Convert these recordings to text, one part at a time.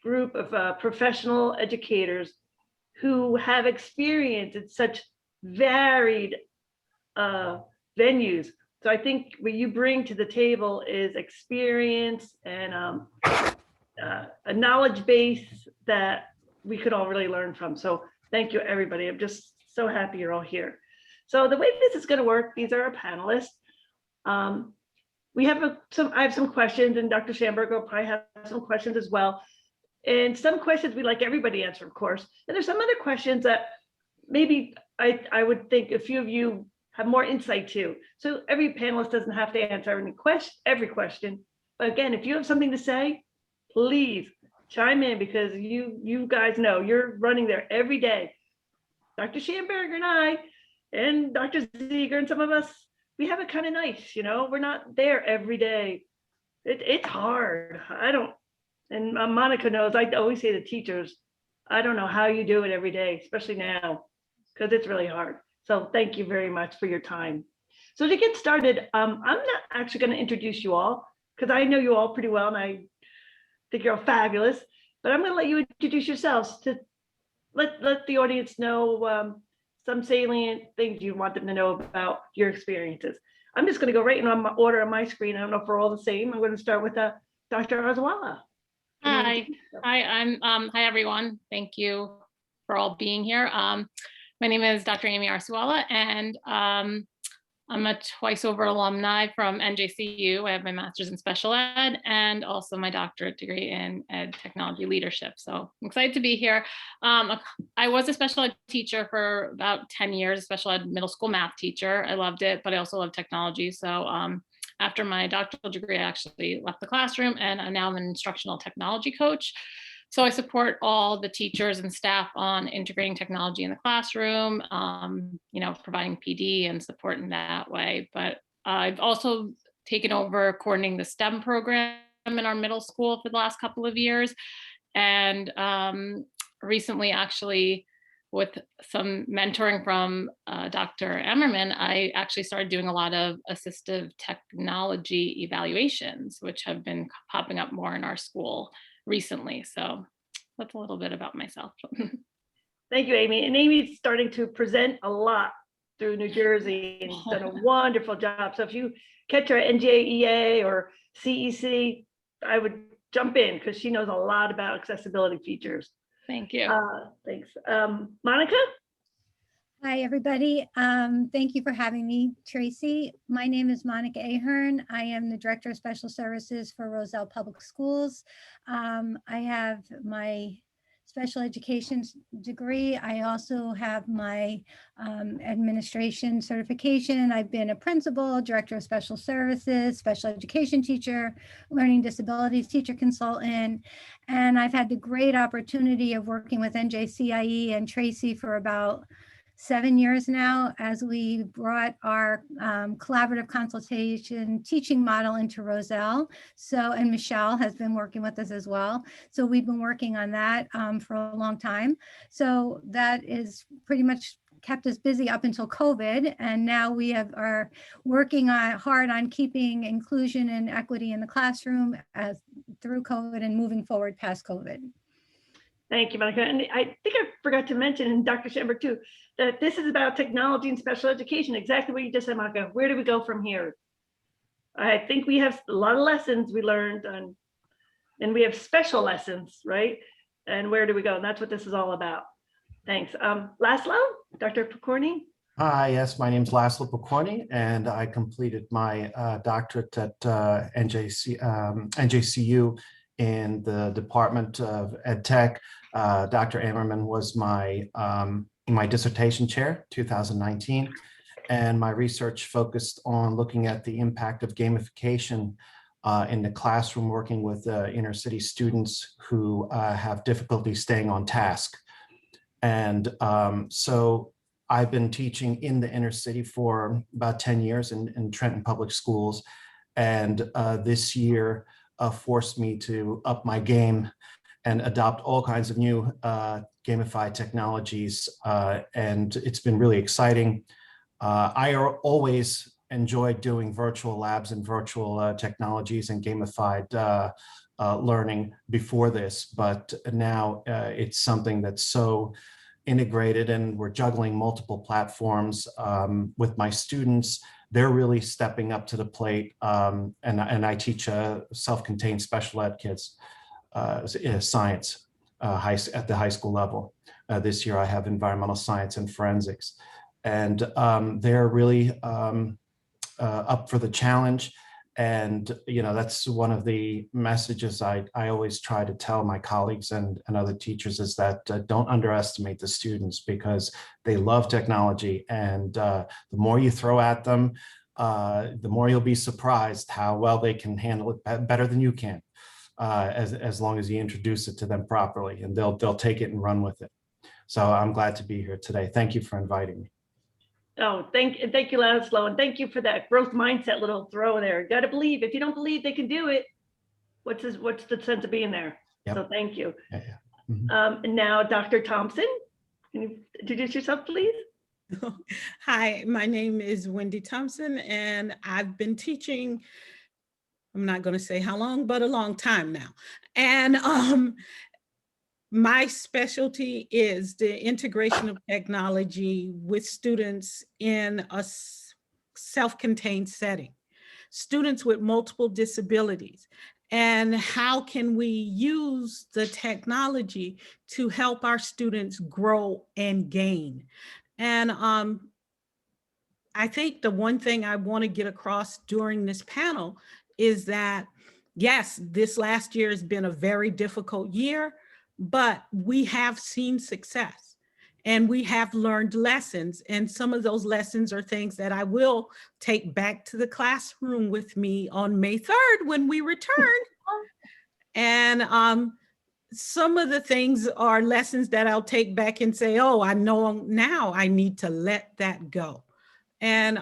group of professional educators who have experience in such varied venues. So I think what you bring to the table is experience and a knowledge base that we could all really learn from. So thank you, everybody. I'm just so happy you're all here. So the way this is going to work, these are our panelists. We have I have some questions, and Dr. Schamberg will probably have some questions as well. And some questions we'd like everybody to answer, of course. And there's some other questions that maybe I would think a few of you have more insight to. So every panelist doesn't have to answer every question. But again, if you have something to say, please chime in, because you guys know you're running there every day. Dr. Schamberg and I and Dr. Ziegler and some of us, we have it kind of nice, we're not there every day. It's hard. And Monica knows, I always say to teachers, I don't know how you do it every day, especially now, because it's really hard. So thank you very much for your time. So to get started, I'm not actually going to introduce you all, because I know you all pretty well, and I think you're all fabulous, but I'm going to let you introduce yourselves to let the audience know some salient things you want them to know about your experiences. I'm just going to go right in on my order on my screen. I don't know if we're all the same. I'm going to start with Dr. Arzuala. Hi, hi everyone. Thank you for all being here. My name is Dr. Amy Arzuala, and I'm a twice over alumni from NJCU. I have my master's in special ed and also my doctorate degree in ed technology leadership. So I'm excited to be here. I was a special ed teacher for about 10 years, a special ed middle school math teacher. I loved it, but I also love technology. So after my doctoral degree, I actually left the classroom, and now I'm an instructional technology coach. So I support all the teachers and staff on integrating technology in the classroom, providing PD and support in that way. But I've also taken over coordinating the STEM program in our middle school for the last couple of years. And recently, actually, with some mentoring from Dr. Emmerman, I actually started doing a lot of assistive technology evaluations, which have been popping up more in our school recently. So that's a little bit about myself. Thank you, Amy. And Amy's starting to present a lot through New Jersey and done a wonderful job. So if you catch her at NJEA or CEC, I would jump in, because she knows a lot about accessibility features. Thank you. Thanks. Monica? Hi, everybody. Thank you for having me, Tracy. My name is Monica Ahern. I am the Director of Special Services for Roselle Public Schools. I have my special education degree. I also have my administration certification. I've been a principal, director of special services, special education teacher, learning disabilities teacher consultant, and I've had the great opportunity of working with NJCIE and Tracy for about 7 years now, as we brought our collaborative consultation teaching model into Roselle. So, and Michelle has been working with us as well. So we've been working on that for a long time. So that is pretty much kept us busy up until COVID. And now we are working hard on keeping inclusion and equity in the classroom through COVID and moving forward past COVID. Thank you, Monica. And I think I forgot to mention, and Dr. Schamberg too, that this is about technology and special education, exactly what you just said, Monica. Where do we go from here? I think we have a lot of lessons we learned, and we have special lessons, right? And where do we go? And that's what this is all about. Thanks. Laszlo, Dr. Pokorny? Hi, yes, my name is Laszlo Pokorny, and I completed my doctorate at NJCU in the Department of Ed Tech. Dr. Ammerman was my dissertation chair, 2019, and my research focused on looking at the impact of gamification in the classroom, working with inner city students who have difficulty staying on task. And so I've been teaching in the inner city for about 10 years in Trenton Public Schools. And this year forced me to up my game and adopt all kinds of new gamified technologies. And it's been really exciting. I always enjoyed doing virtual labs and virtual technologies and gamified learning before this, but now it's something that's so integrated, and we're juggling multiple platforms with my students. They're really stepping up to the plate, and I teach self-contained special ed kids, science at the high school level. This year I have environmental science and forensics, and they're really up for the challenge. And, you know, that's one of the messages I always try to tell my colleagues and other teachers, is that don't underestimate the students, because they love technology. And the more you throw at them, the more you'll be surprised how well they can handle it better than you can, as long as you introduce it to them properly, and they'll take it and run with it. So I'm glad to be here today. Thank you for inviting me. Oh, thank you, Laszlo, and thank you for that growth mindset little throw there. Got to believe. If you don't believe they can do it, what's the sense of being there? Yep. So thank you. Yeah, yeah. Mm-hmm. And now, Dr. Thompson, can you introduce yourself, please? Hi, my name is Wendy Thompson, and I've been teaching, I'm not going to say how long, but a long time now. And my specialty is the integration of technology with students in a self-contained setting, students with multiple disabilities. And how can we use the technology to help our students grow and gain? And I think the one thing I want to get across during this panel is that, yes, this last year has been a very difficult year, but we have seen success and we have learned lessons. And some of those lessons are things that I will take back to the classroom with me on May 3rd when we return. And some of the things are lessons that I'll take back and say, oh, I know now I need to let that go. And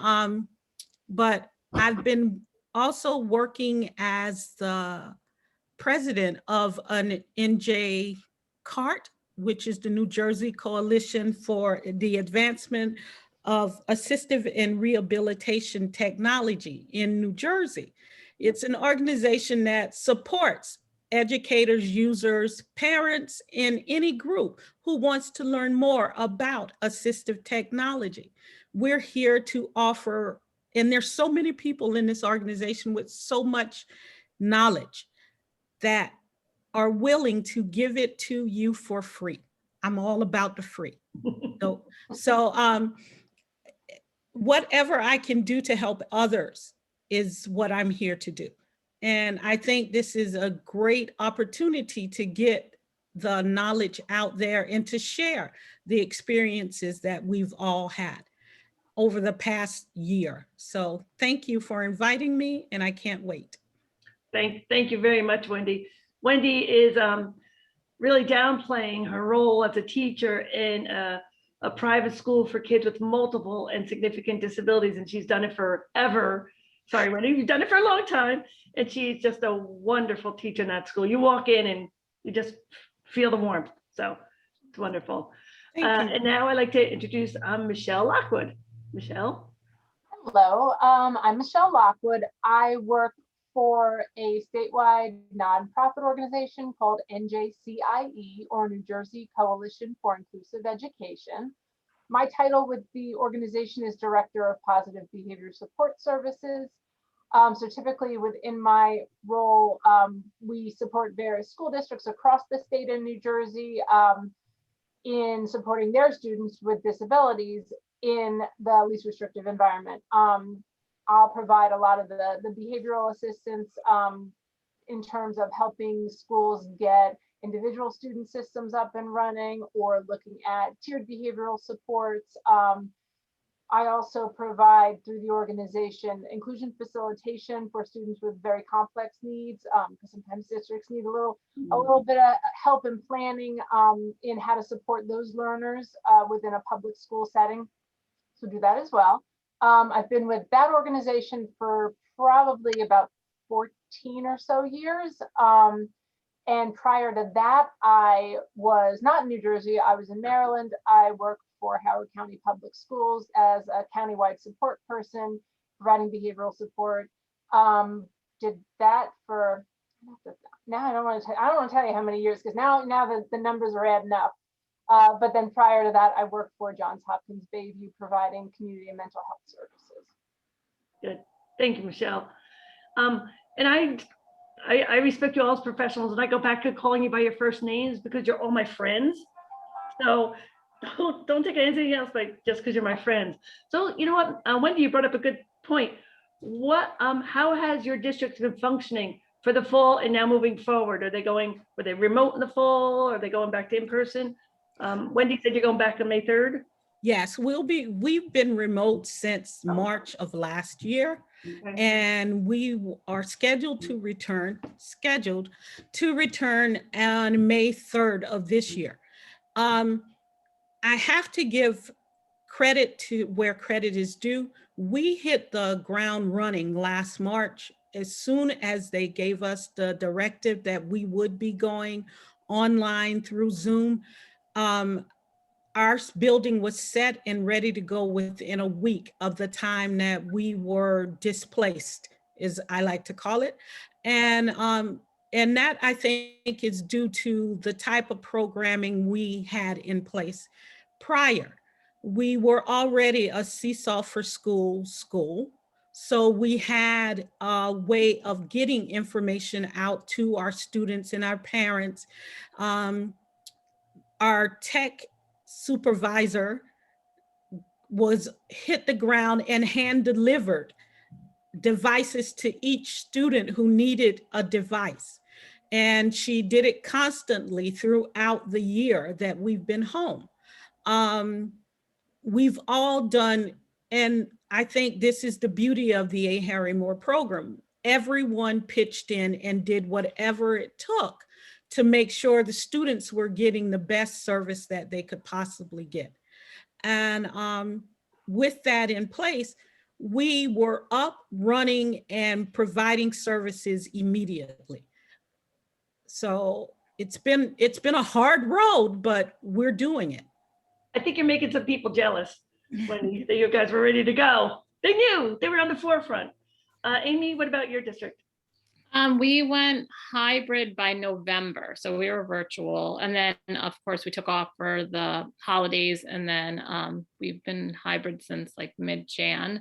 but I've been also working as the president of an NJ CART, which is the New Jersey Coalition for the Advancement of Assistive and Rehabilitation Technology in New Jersey. It's an organization that supports educators, users, parents, in any group who wants to learn more about assistive technology. We're here to offer, and there's so many people in this organization with so much knowledge that are willing to give it to you for free. I'm all about the free. So whatever I can do to help others is what I'm here to do. And I think this is a great opportunity to get the knowledge out there and to share the experiences that we've all had over the past year. So thank you for inviting me, and I can't wait. Thank you very much, Wendy. Wendy is really downplaying her role as a teacher in a private school for kids with multiple and significant disabilities, and she's done it forever. Sorry, Wendy, you've done it for a long time, and she's just a wonderful teacher in that school. You walk in and you just feel the warmth, so it's wonderful. And now I'd like to introduce Michelle Lockwood. Michelle. Hello, I'm Michelle Lockwood. I work for a statewide nonprofit organization called NJCIE, or New Jersey Coalition for Inclusive Education. My title with the organization is Director of Positive Behavior Support Services. So typically within my role, we support various school districts across the state of New Jersey in supporting their students with disabilities in the least restrictive environment. I'll provide a lot of the behavioral assistance in terms of helping schools get individual student systems up and running, or looking at tiered behavioral supports. I also provide through the organization inclusion facilitation for students with very complex needs, because sometimes districts need a little bit of help in planning in how to support those learners within a public school setting. So do that as well. I've been with that organization for probably about 14 or so years. And prior to that, I was not in New Jersey, I was in Maryland. I worked for Howard County Public Schools as a countywide support person, providing behavioral support. Did that for now I don't want to tell you how many years, because now the numbers are adding up. But then prior to that, I worked for Johns Hopkins Bayview, providing community and mental health services. Good. Thank you, Michelle. And I respect you all as professionals, and I go back to calling you by your first names because you're all my friends. So don't take anything else like just because you're my friends. So you know what, Wendy, you brought up a good point. How has your district been functioning for the fall and now moving forward? Were they remote in the fall? Are they going back to in person? Wendy said you're going back on May 3rd. Yes, we've been remote since March of last year. Okay. And we are scheduled to return on May 3rd of this year. I have to give credit to where credit is due. We hit the ground running last March as soon as they gave us the directive that we would be going online through Zoom. Our building was set and ready to go within a week of the time that we were displaced, as I like to call it. And that, I think, is due to the type of programming we had in place prior. We were already a Seesaw for School. So we had a way of getting information out to our students and our parents. Our tech supervisor hit the ground and hand delivered devices to each student who needed a device. And she did it constantly throughout the year that we've been home. We've all done, and I think this is the beauty of the A. Harry Moore program. Everyone pitched in and did whatever it took to make sure the students were getting the best service that they could possibly get. And with that in place, we were up, running, and providing services immediately. So it's been a hard road, but we're doing it. I think you're making some people jealous when you guys were ready to go. They knew, they were on the forefront. Amy, what about your district? We went hybrid by November, so we were virtual. And then, of course, we took off for the holidays, and then we've been hybrid since like mid-Jan.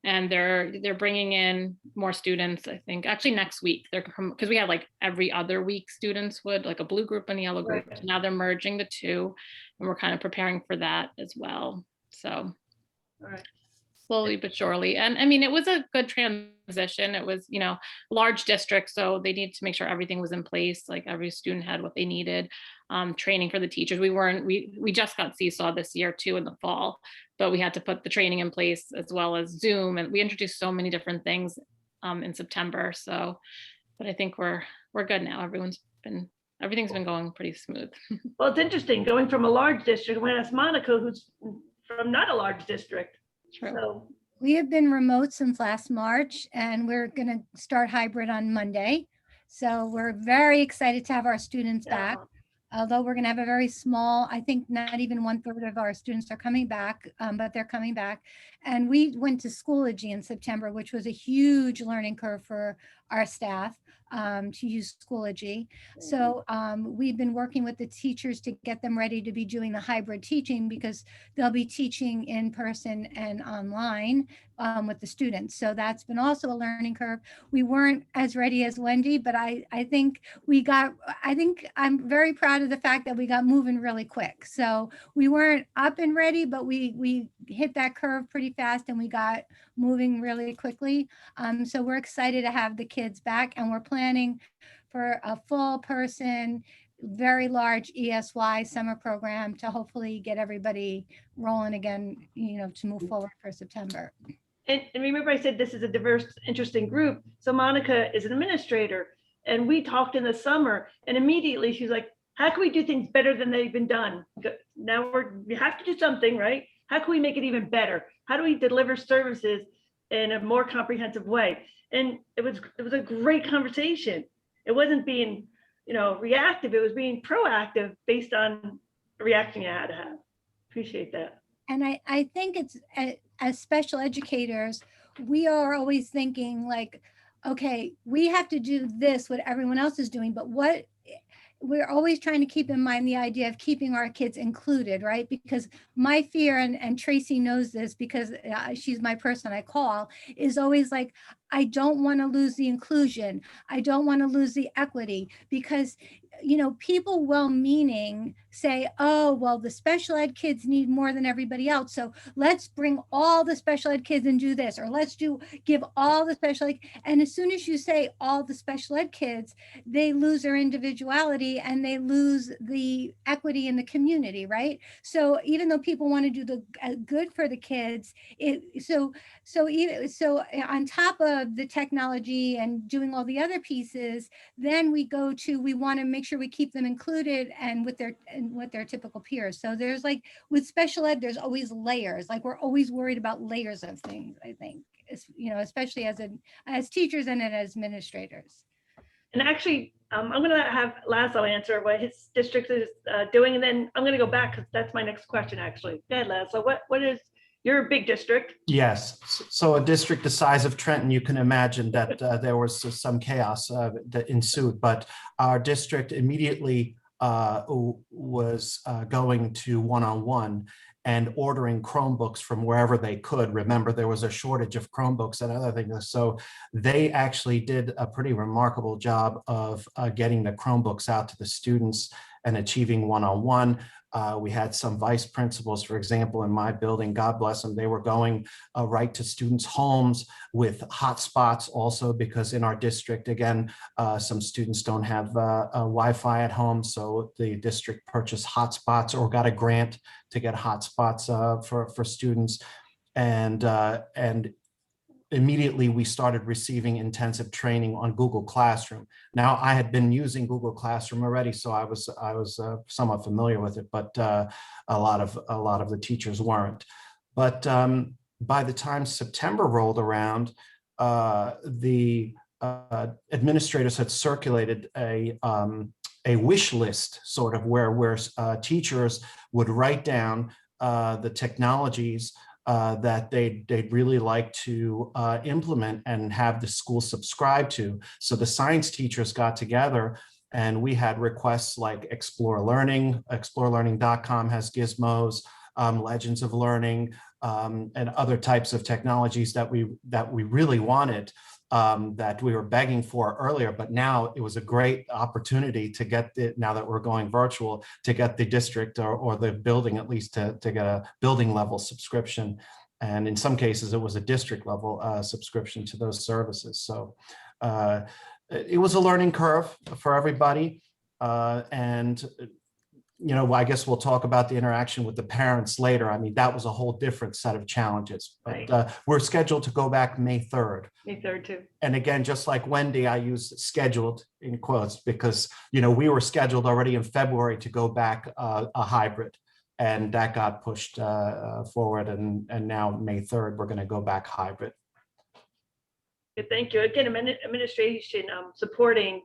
And they're bringing in more students, I think, actually next week. Because we had like every other week students would, like a blue group and a yellow group. Right. Now they're merging the two, and we're kind of preparing for that as well. So All right. slowly but surely. And I mean, it was a good transition. It was, large district, so they needed to make sure everything was in place. Like every student had what they needed. Training for the teachers. We just got Seesaw this year too in the fall, but we had to put the training in place as well as Zoom, and we introduced so many different things in September. So, but I think we're good now. Everything's been going pretty smooth. Well, it's interesting going from a large district. I'm going to ask Monica, who's from not a large district. True. So, We have been remote since last March, and we're going to start hybrid on Monday. So we're very excited to have our students back. Although we're going to have a very small, I think not even 1/3 of our students are coming back, but they're coming back. And we went to Schoology in September, which was a huge learning curve for our staff to use Schoology. So we've been working with the teachers to get them ready to be doing the hybrid teaching, because they'll be teaching in person and online with the students. So that's been also a learning curve. We weren't as ready as Wendy, but I think I'm very proud of the fact that we got moving really quick. So we weren't up and ready, but we hit that curve pretty fast and we got moving really quickly. So we're excited to have the kids back, and we're planning for a full person, very large ESY summer program to hopefully get everybody rolling again, to move forward for September. and remember I said this is a diverse, interesting group. So Monica is an administrator, and we talked in the summer, and immediately she's like, how can we do things better than they've been done? Now we have to do something, right? How can we make it even better? How do we deliver services in a more comprehensive way? And it was a great conversation. It wasn't being, reactive. It was being proactive based on the reaction you had to have. Appreciate that. And I think it's, as special educators, we are always thinking like, okay, we have to do this, what everyone else is doing, but what we're always trying to keep in mind the idea of keeping our kids included, right? Because my fear, and Tracy knows this because she's my person I call, is always like, I don't want to lose the inclusion. I don't want to lose the equity, because you know, people well-meaning say, oh, well, the special ed kids need more than everybody else, so let's bring all the special ed kids and do this, or let's give all the special ed. And as soon as you say all the special ed kids, they lose their individuality and they lose the equity in the community, right? So even though people want to do the good for the kids, so on top of the technology and doing all the other pieces, then we want to make sure we keep them included and with their typical peers. So there's like, with special ed, there's always layers. Like, we're always worried about layers of things, I think, you know, especially as teachers and as administrators. And actually, I'm going to have Laszlo answer what his district is doing, and then I'm going to go back because that's my next question, actually. Go ahead, Laszlo. What is your big district? Yes. So a district the size of Trenton, you can imagine that there was some chaos that ensued, but our district immediately was going to one-on-one and ordering Chromebooks from wherever they could. Remember, there was a shortage of Chromebooks and other things. So they actually did a pretty remarkable job of getting the Chromebooks out to the students and achieving one-on-one. We had some vice principals, for example, in my building, God bless them, they were going right to students' homes with hotspots also, because in our district, again, some students don't have Wi-Fi at home. So the district purchased hotspots or got a grant to get hotspots for students. And immediately we started receiving intensive training on Google Classroom. Now, I had been using Google Classroom already, so I was somewhat familiar with it, but a lot of the teachers weren't. But by the time September rolled around, the administrators had circulated a wish list, sort of, where teachers would write down the technologies that they'd really like to implement and have the school subscribe to. So the science teachers got together and we had requests like Explore Learning. ExploreLearning.com has gizmos, Legends of Learning, and other types of technologies that we really wanted, that we were begging for earlier, but now it was a great opportunity to get it, now that we're going virtual, to get the district or the building at least to get a building level subscription. And in some cases, it was a district level subscription to those services. So it was a learning curve for everybody. And you know, I guess we'll talk about the interaction with the parents later. I mean, that was a whole different set of challenges, but Right. We're scheduled to go back May 3rd. May 3rd too. And again, just like Wendy, I use scheduled in quotes because, you know, we were scheduled already in February to go back a hybrid, and that got pushed forward. And now May 3rd, we're going to go back hybrid. Good, thank you. Again, administration supporting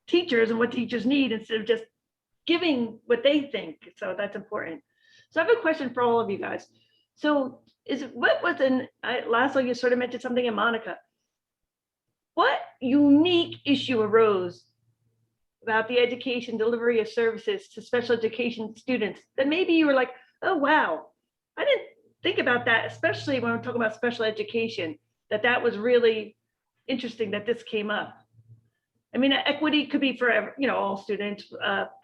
teachers and what teachers need instead of just giving what they think. So that's important. So I have a question for all of you guys. So Laszlo, you sort of mentioned something, in Monica. What unique issue arose about the education delivery of services to special education students that maybe you were like, oh, wow, I didn't think about that, especially when we're talking about special education, that was really interesting that this came up. I mean, equity could be for, you know, all students,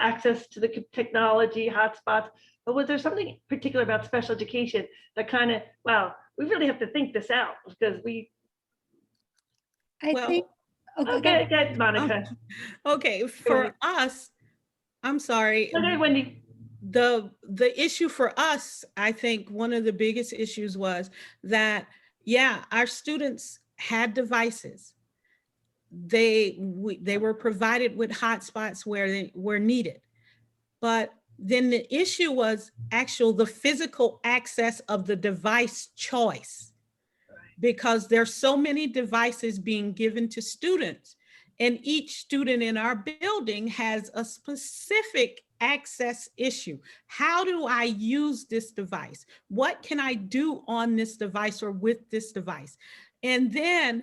access to the technology, hotspots, but was there something particular about special education that kind of, wow, we really have to think this out because I think, okay, good, Monica. Okay, for us, I'm sorry. Okay, Wendy. The issue for us, I think one of the biggest issues was that, yeah, our students had devices. They were provided with hotspots where they were needed. But then the issue was the physical access of the device choice, because there's so many devices being given to students, and each student in our building has a specific access issue. How do I use this device? What can I do on this device or with this device? And then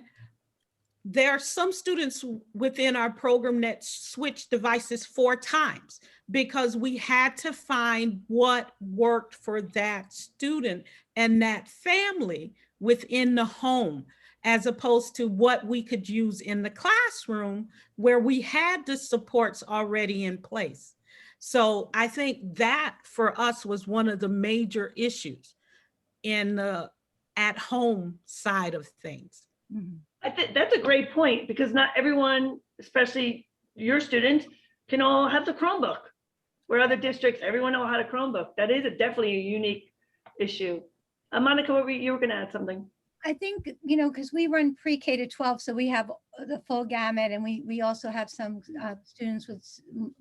there are some students within our program that switched devices 4 times because we had to find what worked for that student and that family within the home, as opposed to what we could use in the classroom where we had the supports already in place. So I think that for us was one of the major issues in the at-home side of things. I think that's a great point, because not everyone, especially your students, can all have the Chromebook. Where other districts, everyone all had a Chromebook. That is definitely a unique issue. Monica, you were going to add something. I think, you know, because we run pre-K to 12, so we have the full gamut, and we also have some students with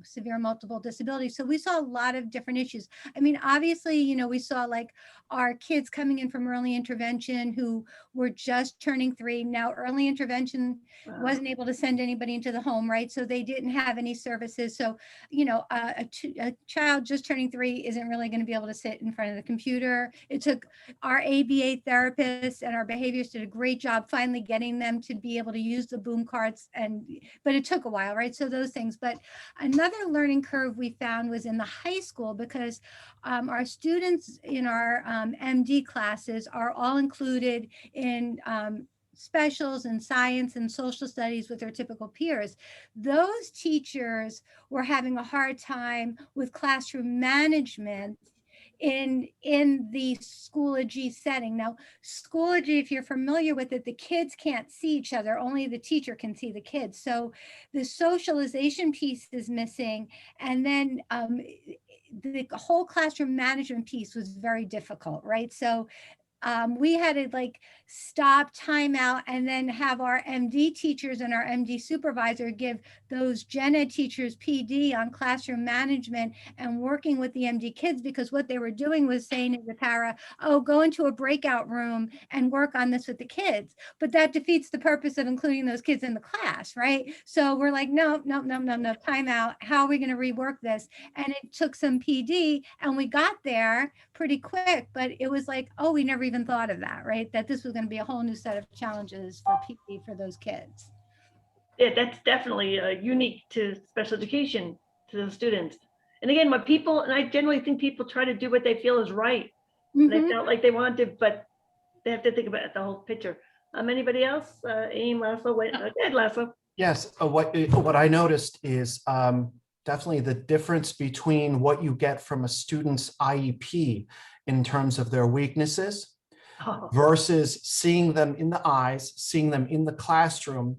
severe multiple disabilities. So we saw a lot of different issues. I mean, obviously, you know, we saw like our kids coming in from early intervention who were just turning 3. Now, early intervention wasn't able to send anybody into the home, right? So they didn't have any services. So, you know, a child just turning 3 isn't really going to be able to sit in front of the computer. It took our ABA therapists and our behaviors did a great job finally getting them to be able to use the boom carts, but it took a while, right? So those things. But another learning curve we found was in the high school, because our students in our MD classes are all included in specials in science and social studies with their typical peers. Those teachers were having a hard time with classroom management in the Schoology setting. Now, Schoology, if you're familiar with it, the kids can't see each other, only the teacher can see the kids. So the socialization piece is missing. And then the whole classroom management piece was very difficult, right? So we had to like stop, time out, and then have our MD teachers and our MD supervisor give those gen ed teachers PD on classroom management and working with the MD kids, because what they were doing was saying to the para, oh, go into a breakout room and work on this with the kids. But that defeats the purpose of including those kids in the class, right? So we're like, no, time out. How are we going to rework this? And it took some PD, and we got there pretty quick, but it was like, oh, we never even thought of that, right? That this was going to be a whole new set of challenges for PD for those kids. Yeah, that's definitely unique to special education, to the students. And again, and I generally think people try to do what they feel is right. They felt like they wanted to, but they have to think about the whole picture. Anybody else? Aim, Laszlo, wait, Ed, Laszlo. Yes, what I noticed is definitely the difference between what you get from a student's IEP in terms of their weaknesses versus seeing them in the eyes, seeing them in the classroom,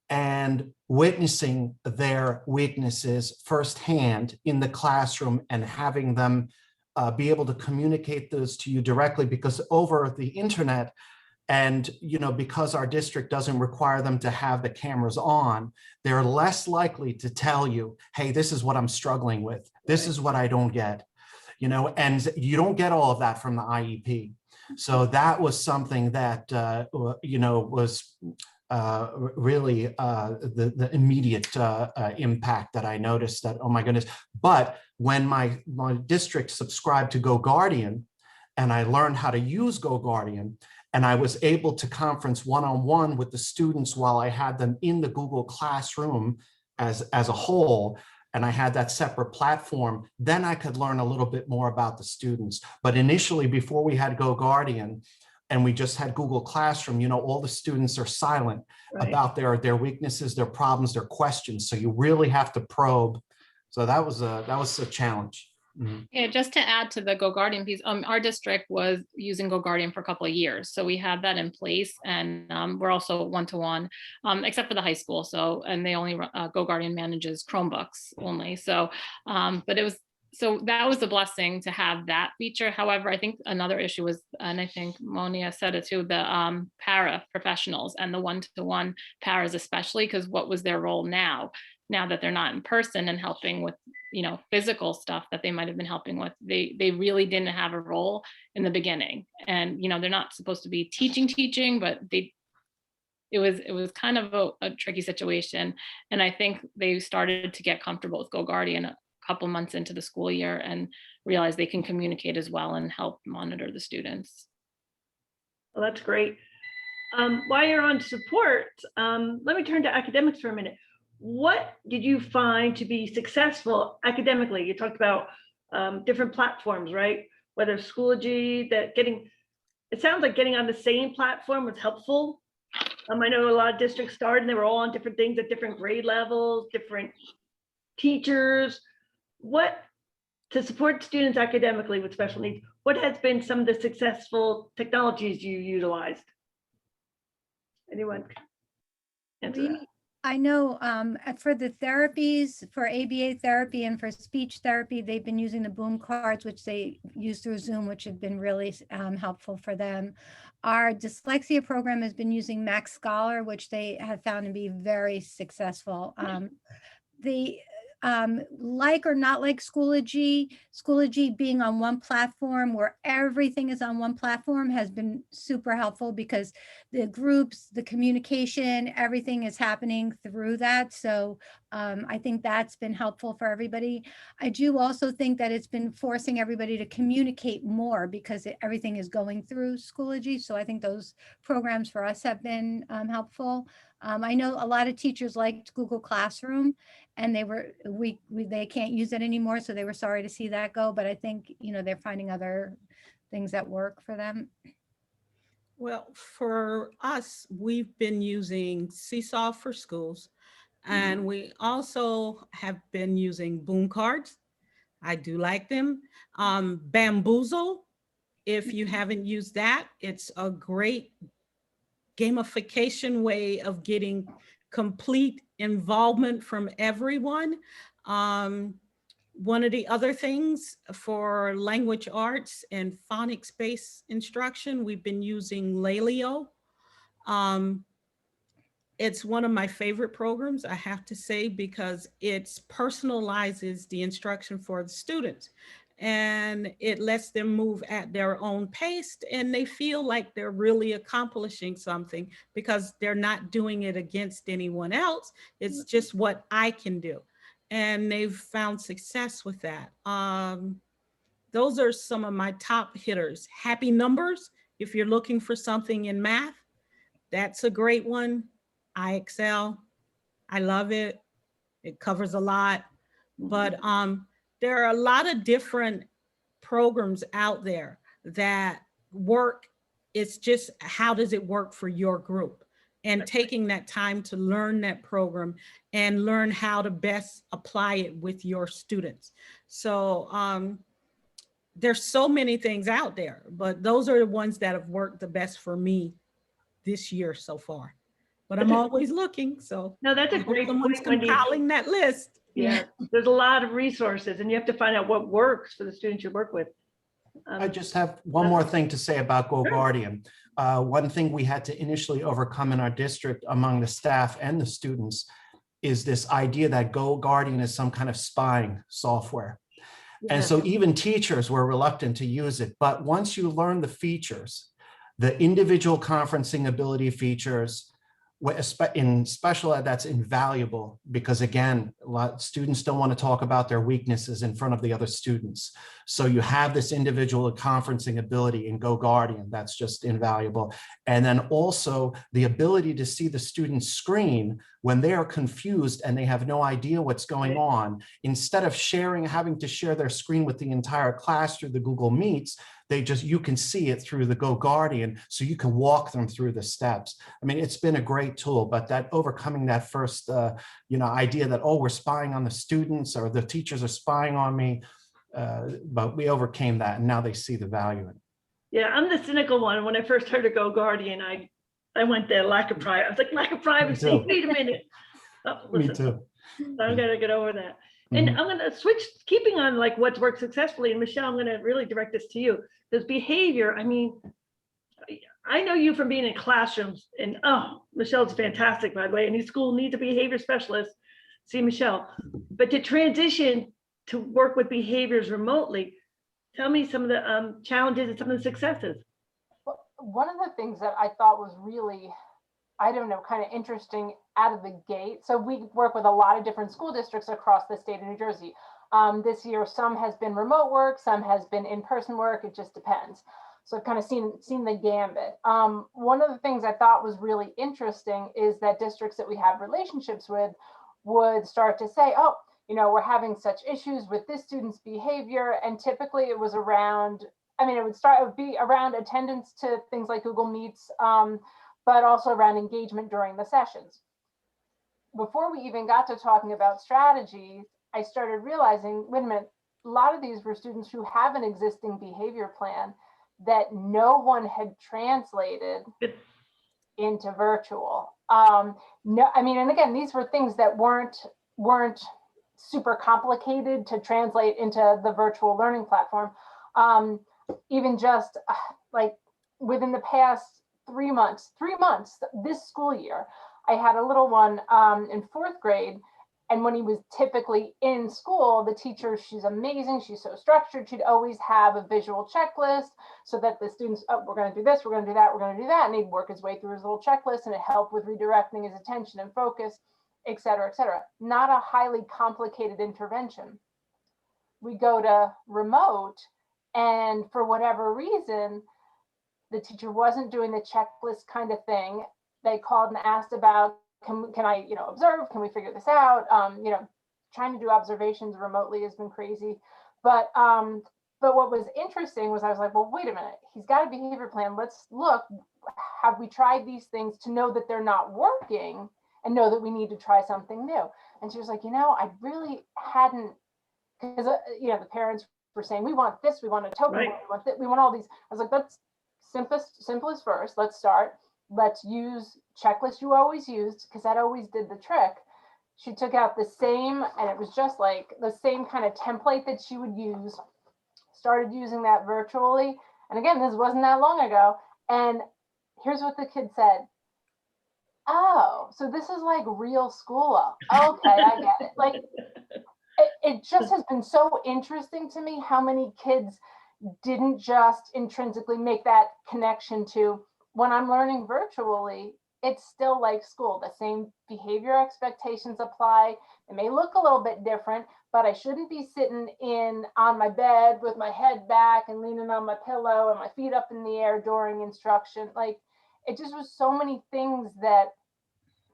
and witnessing their weaknesses firsthand in the classroom and having them be able to communicate those to you directly, because over the internet, and, you know, because our district doesn't require them to have the cameras on, they're less likely to tell you, hey, this is what I'm struggling with. This is what I don't get, you know, and you don't get all of that from the IEP. So that was something that, you know, was really the immediate impact that I noticed, that, oh my goodness. But when my district subscribed to GoGuardian and I learned how to use GoGuardian, and I was able to conference one-on-one with the students while I had them in the Google Classroom as a whole, and I had that separate platform, then I could learn a little bit more about the students. But initially, before we had GoGuardian and we just had Google Classroom, you know, all the students are silent about their weaknesses, their problems, their questions. So you really have to probe. So that was a challenge. Mm-hmm. Yeah, just to add to the GoGuardian piece, our district was using GoGuardian for a couple of years. So we had that in place, and we're also one-to-one, except for the high school. So, and they only, GoGuardian manages Chromebooks only. So, so that was a blessing to have that feature. However, I think another issue was, and I think Monia said it too, the para professionals and the one-to-one paras, especially, because what was their role now that they're not in person and helping with, you know, physical stuff that they might have been helping with, they really didn't have a role in the beginning. And, you know, they're not supposed to be teaching, but it was kind of a tricky situation. And I think they started to get comfortable with GoGuardian a couple months into the school year and realize they can communicate as well and help monitor the students. Well, that's great. While you're on support, let me turn to academics for a minute. What did you find to be successful academically? You talked about different platforms, right? Whether Schoology, it sounds like getting on the same platform was helpful. I know a lot of districts started and they were all on different things at different grade levels, different teachers. What, to support students academically with special needs, what has been some of the successful technologies you utilized? Anyone? Answer that. I know for the therapies, for ABA therapy and for speech therapy, they've been using the boom cards, which they use through Zoom, which have been really helpful for them. Our dyslexia program has been using Max Scholar, which they have found to be very successful. Like or not like Schoology being on one platform where everything is on one platform has been super helpful because the groups, the communication, everything is happening through that. So I think that's been helpful for everybody. I do also think that it's been forcing everybody to communicate more because everything is going through Schoology. So I think those programs for us have been helpful. I know a lot of teachers liked Google Classroom and they can't use it anymore. So they were sorry to see that go, but I think, they're finding other things that work for them. Well, for us, we've been using Seesaw for Schools, and we also have been using boom cards. I do like them. Bamboozle, if you haven't used that, it's a great gamification way of getting complete involvement from everyone. One of the other things for language arts and phonics-based instruction, we've been using Lalio. It's one of my favorite programs, I have to say, because it personalizes the instruction for the students. And it lets them move at their own pace and they feel like they're really accomplishing something because they're not doing it against anyone else. It's just what I can do. And they've found success with that. Those are some of my top hitters. Happy Numbers, if you're looking for something in math, that's a great one. I excel. I love it. It covers a lot. But there are a lot of different programs out there that work. It's just how does it work for your group? And taking that time to learn that program and learn how to best apply it with your students. So there's so many things out there, but those are the ones that have worked the best for me this year so far. But I'm always looking, so. No, that's a great point, Someone's Wendy. compiling that list. Yeah, there's a lot of resources and you have to find out what works for the students you work with. I just have one more thing to say about Go Guardian. One thing we had to initially overcome in our district among the staff and the students is this idea that Go Guardian is some kind of spying software. And so even teachers were reluctant to use it. But once you learn the features, the individual conferencing ability features, in special ed, that's invaluable because again, a lot of students don't want to talk about their weaknesses in front of the other students. So you have this individual conferencing ability in Go Guardian, that's just invaluable. And then also the ability to see the student's screen when they are confused and they have no idea what's going on. Instead of having to share their screen with the entire class through the Google Meets, you can see it through the Go Guardian, so you can walk them through the steps. I mean, it's been a great tool, but that overcoming that first, idea that, oh, we're spying on the students or the teachers are spying on me, but we overcame that and now they see the value in it. Yeah, I'm the cynical one. When I first heard of Go Guardian, I went there, lack of privacy. I was like, lack of privacy, wait a minute. Oh, Me too. I'm gonna get over that. And I'm gonna switch, keeping on like what's worked successfully. And Michelle, I'm gonna really direct this to you. Because behavior, I mean, I know you from being in classrooms and Michelle's fantastic, by the way. Any school needs a behavior specialist. See Michelle. But to transition to work with behaviors remotely, tell me some of the challenges and some of the successes. One of the things that I thought was really, I don't know, kind of interesting out of the gate. So we work with a lot of different school districts across the state of New Jersey. This year, some has been remote work, some has been in-person work, it just depends. So I've kind of seen the gambit. One of the things I thought was really interesting is that districts that we have relationships with would start to say, oh, we're having such issues with this student's behavior. And typically it was around, it would be around attendance to things like Google Meets, but also around engagement during the sessions. Before we even got to talking about strategies, I started realizing, wait a minute, a lot of these were students who have an existing behavior plan that no one had translated into virtual. No, and again, these were things that weren't super complicated to translate into the virtual learning platform. Even just like within the past 3 months, this school year, I had a little one in 4th grade. And when he was typically in school, the teacher, she's amazing. She's so structured. She'd always have a visual checklist so that the students, oh, we're going to do this, we're going to do that, we're going to do that. And he'd work his way through his little checklist, and it helped with redirecting his attention and focus, et cetera, et cetera. Not a highly complicated intervention. We go to remote, and for whatever reason, the teacher wasn't doing the checklist kind of thing. They called and asked about, can I, observe? Can we figure this out? Trying to do observations remotely has been crazy. But what was interesting was I was like, well, wait a minute. He's got a behavior plan. Let's look. Have we tried these things to know that they're not working and know that we need to try something new? And she was like, I really hadn't, because the parents were saying, we want this, we want a token, Right. we want that, we want all these. I was like, that's simplest first. Let's start. Let's use checklists you always used, because that always did the trick. She took out the same, and it was just like the same kind of template that she would use, started using that virtually. And again, this wasn't that long ago. And here's what the kid said. Oh, so this is like real school. Okay, I get it. Like, it just has been so interesting to me how many kids didn't just intrinsically make that connection to, when I'm learning virtually, it's still like school. The same behavior expectations apply. It may look a little bit different, but I shouldn't be sitting on my bed with my head back and leaning on my pillow and my feet up in the air during instruction. Like, it just was so many things that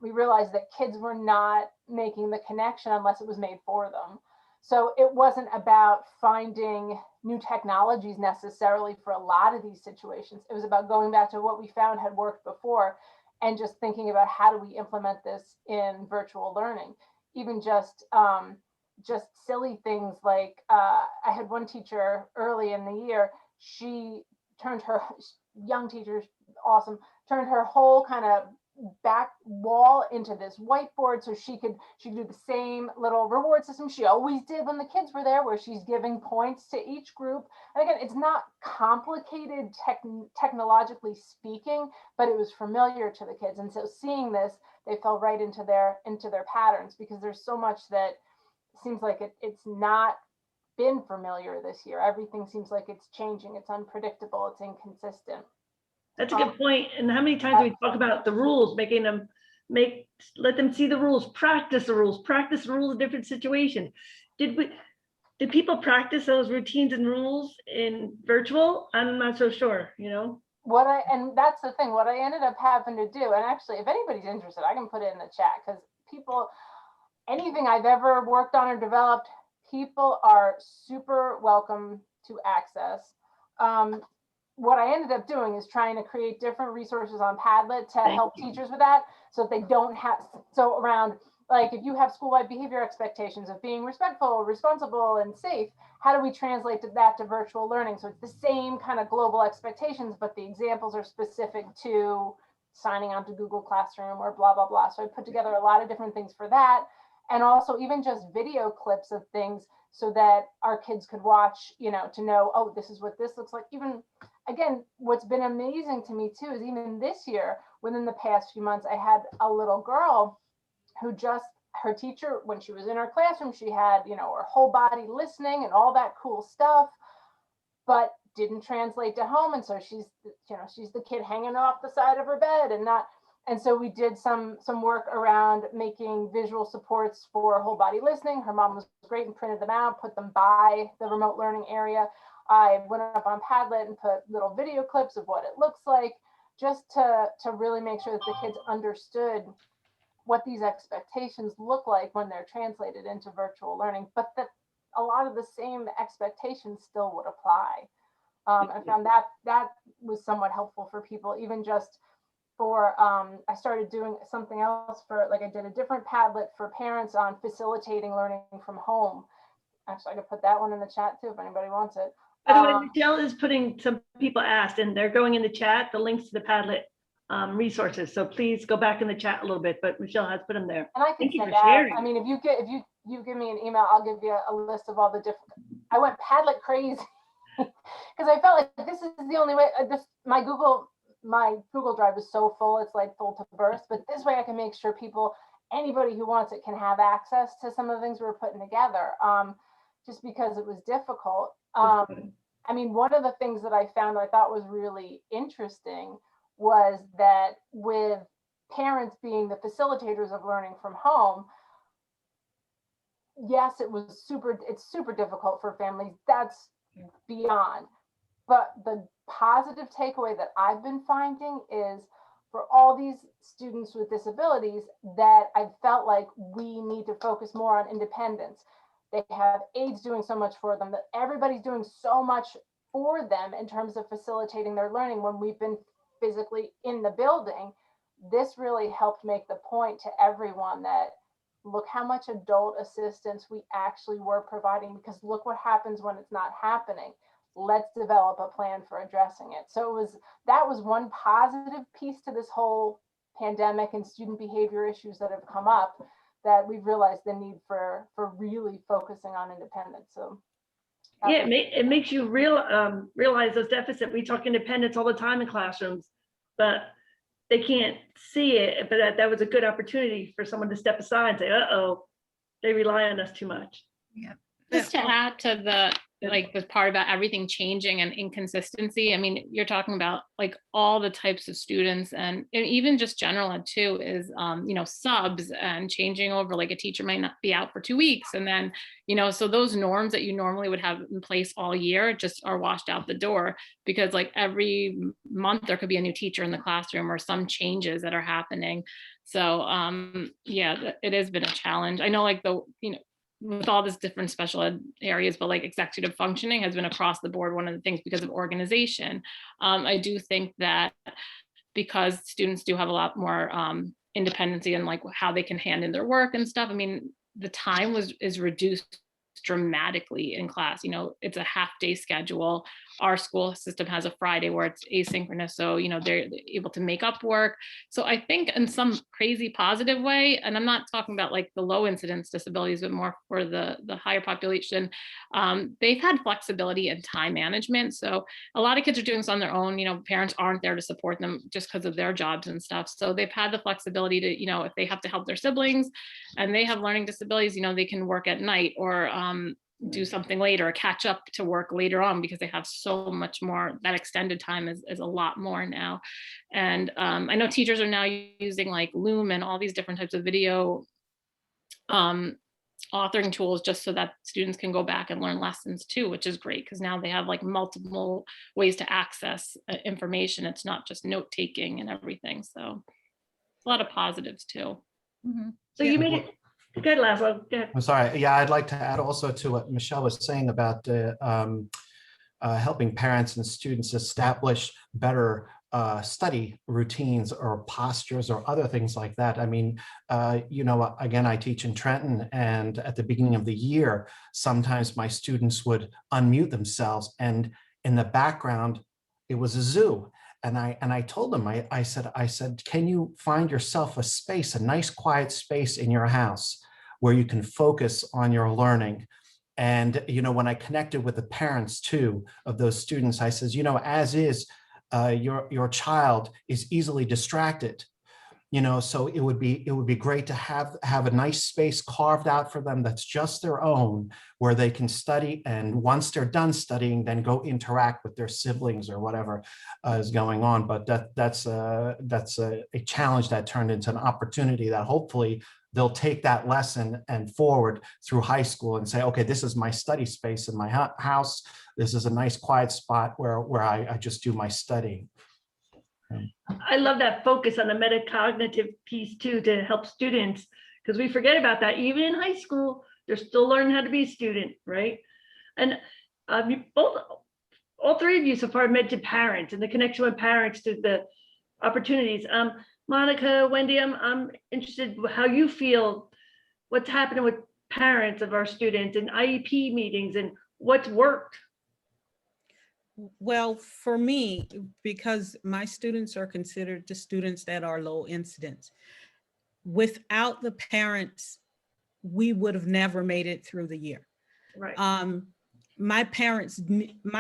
we realized that kids were not making the connection unless it was made for them. So it wasn't about finding new technologies necessarily for a lot of these situations. It was about going back to what we found had worked before and just thinking about how do we implement this in virtual learning. Even just silly things like, I had one teacher early in the year, she turned her, young teacher, awesome, turned her whole kind of back wall into this whiteboard so she could do the same little reward system she always did when the kids were there, where she's giving points to each group. And again, it's not complicated technologically speaking, but it was familiar to the kids. And so seeing this, they fell right into their patterns, because there's so much that seems like it's not been familiar this year. Everything seems like it's changing, it's unpredictable, it's inconsistent. That's a good point. And how many times do we talk about the rules, making them let them see the rules, practice the rules in different situations. Did people practice those routines and rules in virtual? I'm not so sure, And that's the thing, what I ended up having to do, and actually, if anybody's interested, I can put it in the chat, because anything I've ever worked on or developed, people are super welcome to access. What I ended up doing is trying to create different resources on Padlet to help teachers with that, so that they don't have, so around, like, if you have school-wide behavior expectations of being respectful, responsible, and safe, how do we translate that to virtual learning? So it's the same kind of global expectations, but the examples are specific to signing on to Google Classroom or blah, blah, blah. So I put together a lot of different things for that. And also even just video clips of things so that our kids could watch, to know, oh, this is what this looks like. Even, again, what's been amazing to me too is even this year, within the past few months, I had a little girl who her teacher, when she was in her classroom, she had, her whole body listening and all that cool stuff, but didn't translate to home. And so she's the kid hanging off the side of her bed and not, And so we did some work around making visual supports for whole body listening. Her mom was great and printed them out, put them by the remote learning area. I went up on Padlet and put little video clips of what it looks like, just to really make sure that the kids understood what these expectations look like when they're translated into virtual learning, but that a lot of the same expectations still would apply. I found that was somewhat helpful for people, even just for, I started doing something else for, like I did a different Padlet for parents on facilitating learning from home. Actually, I could put that one in the chat too, if anybody wants it. By the way, Michelle is putting, some people asked, and they're going in the chat, the links to the Padlet resources. So please go back in the chat a little bit, but Michelle has put them there. And I can Thank you send for out, sharing. I mean, if you give me an email, I'll give you a list of all the different, I went Padlet crazy because I felt like this is the only way, my Google Drive is so full, it's like full to burst, but this way I can make sure people, anybody who wants it can have access to some of the things we were putting together, just because it was difficult. I mean, one of the things that I found that I thought was really interesting was that with parents being the facilitators of learning from home, yes, it's super difficult for families. That's beyond. But the positive takeaway that I've been finding is for all these students with disabilities that I felt like we need to focus more on independence. They have aides doing so much for them, that everybody's doing so much for them in terms of facilitating their learning when we've been physically in the building. This really helped make the point to everyone that look how much adult assistance we actually were providing, because look what happens when it's not happening. Let's develop a plan for addressing it. So that was one positive piece to this whole pandemic and student behavior issues that have come up, that we've realized the need for really focusing on independence. So yeah, it makes you realize those deficits. We talk independence all the time in classrooms, but they can't see it. But that was a good opportunity for someone to step aside and say, uh-oh, they rely on us too much. Yeah. Just to add to the part about everything changing and inconsistency. I mean, you're talking about like all the types of students, and even just general ed too is, subs and changing over, like a teacher might not be out for 2 weeks. And then, so those norms that you normally would have in place all year just are washed out the door, because like every month there could be a new teacher in the classroom or some changes that are happening. So yeah, it has been a challenge. I know like with all this different special ed areas, but like executive functioning has been across the board one of the things because of organization. I do think that because students do have a lot more independency and like how they can hand in their work and stuff, I mean, the time is reduced dramatically in class. It's a half-day schedule. Our school system has a Friday where it's asynchronous, so they're able to make up work. So I think in some crazy positive way, and I'm not talking about like the low incidence disabilities, but more for the higher population, they've had flexibility in time management. So a lot of kids are doing this on their own. Parents aren't there to support them just because of their jobs and stuff. So they've had the flexibility to, if they have to help their siblings and they have learning disabilities, they can work at night or do something later or catch up to work later on, because they have so much more. That extended time is a lot more now. And I know teachers are now using like Loom and all these different types of video authoring tools just so that students can go back and learn lessons too, which is great, because now they have like multiple ways to access information. It's not just note taking and everything. So a lot of positives too. Mm-hmm. So you made it. Good, Laszlo. Go ahead. I'm sorry. Yeah, I'd like to add also to what Michelle was saying about helping parents and students establish better study routines or postures or other things like that. I mean, again, I teach in Trenton, and at the beginning of the year, sometimes my students would unmute themselves, and in the background, it was a zoo. And I told them, I said, can you find yourself a space, a nice quiet space in your house where you can focus on your learning? And, when I connected with the parents too of those students, I says, as is, your child is easily distracted. so it would be great to have a nice space carved out for them that's just their own, where they can study, and once they're done studying, then go interact with their siblings or whatever is going on. But that's a challenge that turned into an opportunity that hopefully they'll take that lesson and forward through high school and say, okay, this is my study space in my house. This is a nice quiet spot where I just do my studying. I love that focus on the metacognitive piece too, to help students, because we forget about that. Even in high school, they're still learning how to be a student, right? And all three of you so far mentioned parents and the connection with parents to the opportunities. Monica, Wendy, I'm interested how you feel, what's happening with parents of our students and IEP meetings and what's worked. Well, for me, because my students are considered the students that are low incidence, without the parents, we would have never made it through the year. Right. My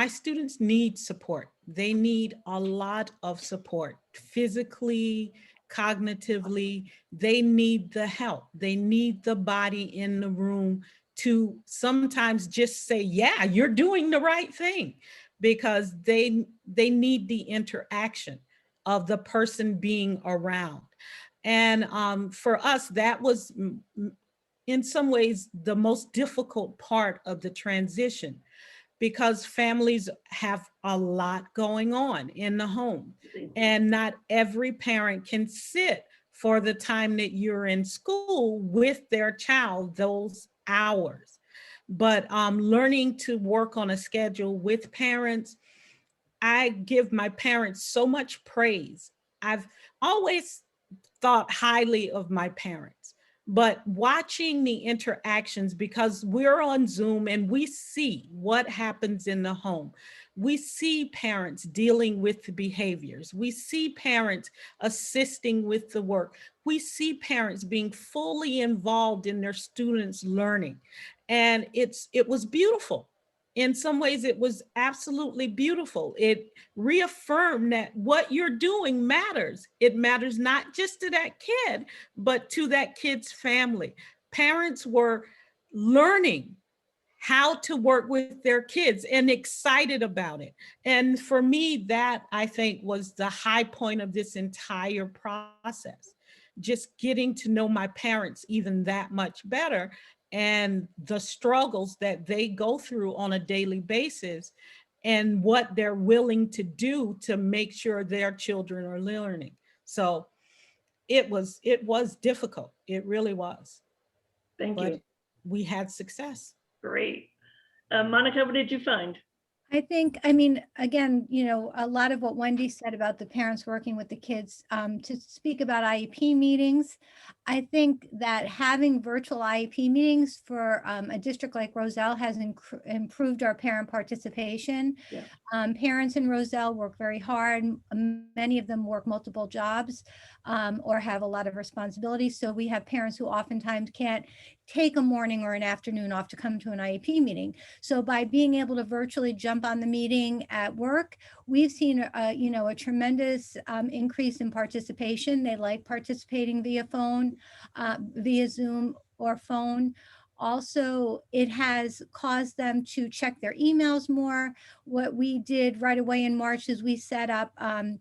students need support. They need a lot of support, physically, cognitively. They need the help. They need the body in the room to sometimes just say, yeah, you're doing the right thing, because they need the interaction of the person being around. And for us, that was in some ways the most difficult part of the transition, because families have a lot going on in the home, and not every parent can sit for the time that you're in school with their child those hours. But learning to work on a schedule with parents, I give my parents so much praise. I've always thought highly of my parents, but watching the interactions, because we're on Zoom and we see what happens in the home. We see parents dealing with the behaviors. We see parents assisting with the work. We see parents being fully involved in their students' learning. And it was beautiful. In some ways, it was absolutely beautiful. It reaffirmed that what you're doing matters. It matters not just to that kid, but to that kid's family. Parents were learning how to work with their kids and excited about it. And for me, that I think was the high point of this entire process. Just getting to know my parents even that much better, and the struggles that they go through on a daily basis, and what they're willing to do to make sure their children are learning. So it was difficult. It really was. Thank you. But we had success. Great. Monica, what did you find? I mean, again, a lot of what Wendy said about the parents working with the kids, to speak about IEP meetings, I think that having virtual IEP meetings for a district like Roselle has improved our parent participation. Yeah. Parents in Roselle work very hard. Many of them work multiple jobs or have a lot of responsibilities. So we have parents who oftentimes can't take a morning or an afternoon off to come to an IEP meeting. So by being able to virtually jump on the meeting at work, we've seen a tremendous increase in participation. They like participating via phone, via Zoom or phone. Also, it has caused them to check their emails more. What we did right away in March is we set up a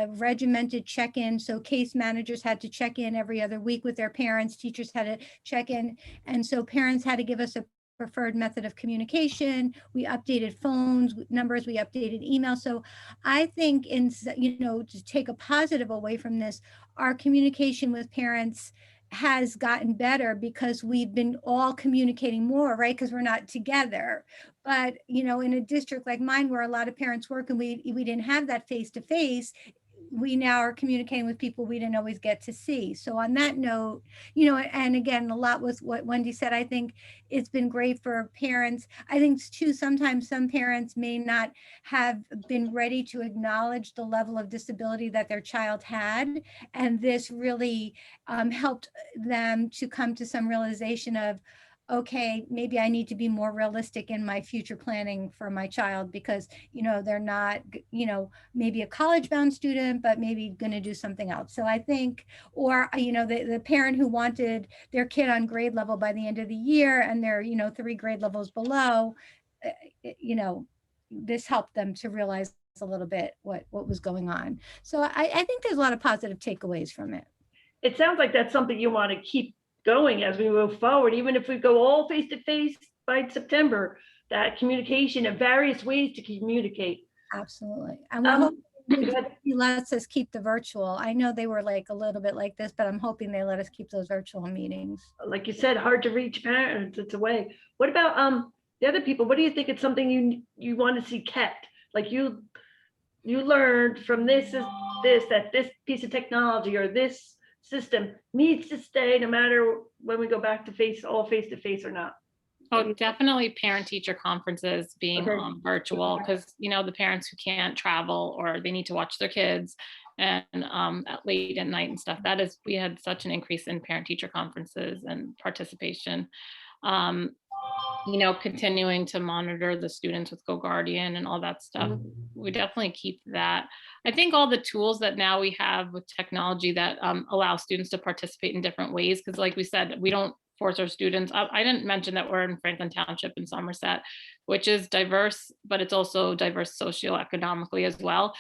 regimented check-in. So case managers had to check in every other week with their parents, teachers had to check in. And so parents had to give us a preferred method of communication. We updated phones numbers, we updated email. So I think to take a positive away from this, our communication with parents has gotten better because we've been all communicating more, right? Because we're not together. But, in a district like mine where a lot of parents work and we didn't have that face-to-face, we now are communicating with people we didn't always get to see. So on that note, and again, a lot with what Wendy said, I think it's been great for parents. I think too, sometimes some parents may not have been ready to acknowledge the level of disability that their child had. And this really helped them to come to some realization of, okay, maybe I need to be more realistic in my future planning for my child because, they're not, maybe a college bound student, but maybe going to do something else. So I think, or, the parent who wanted their kid on grade level by the end of the year and they're, 3 grade levels below, uh, this helped them to realize a little bit what was going on. So I think there's a lot of positive takeaways from it. It sounds like that's something you want to keep going as we move forward, even if we go all face to face by September, that communication of various ways to communicate. Absolutely. And we're hoping Go ahead. he lets us keep the virtual. I know they were like a little bit like this, but I'm hoping they let us keep those virtual meetings. Like you said, hard to reach parents, it's a way. What about the other people? What do you think it's something you want to see kept? Like you learned from this that this piece of technology or this system needs to stay no matter when we go back to face to face or not. Oh, definitely parent-teacher conferences being Okay. Virtual, because the parents who can't travel or they need to watch their kids and at late at night and stuff. We had such an increase in parent-teacher conferences and participation. Continuing to monitor the students with GoGuardian and all that stuff. We definitely keep that. I think all the tools that now we have with technology that allow students to participate in different ways, because like we said, we don't force our students. I didn't mention that we're in Franklin Township in Somerset, which is diverse, but it's also diverse socioeconomically as well.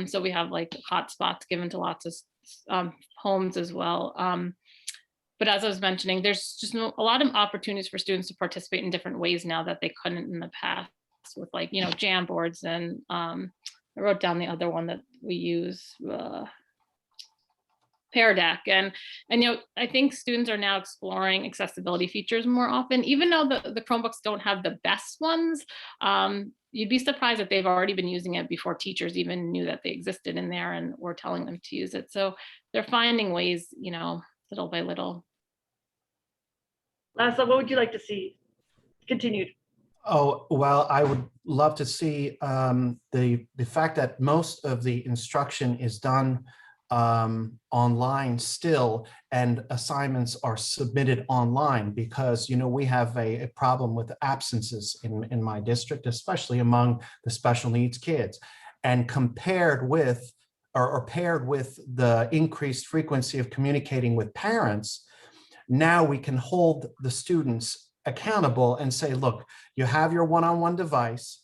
So we have like hotspots given to lots of homes as well. But as I was mentioning, there's just a lot of opportunities for students to participate in different ways now that they couldn't in the past with like, jam boards. And I wrote down the other one that we use, Pear Deck. And I think students are now exploring accessibility features more often, even though the Chromebooks don't have the best ones. You'd be surprised that they've already been using it before teachers even knew that they existed in there and were telling them to use it. So they're finding ways, little by little. Lassa, what would you like to see continued? Oh, well, I would love to see the fact that most of the instruction is done online still, and assignments are submitted online because, we have a problem with absences in my district, especially among the special needs kids. And compared with or paired with the increased frequency of communicating with parents, now we can hold the students accountable and say, look, you have your one-on-one device,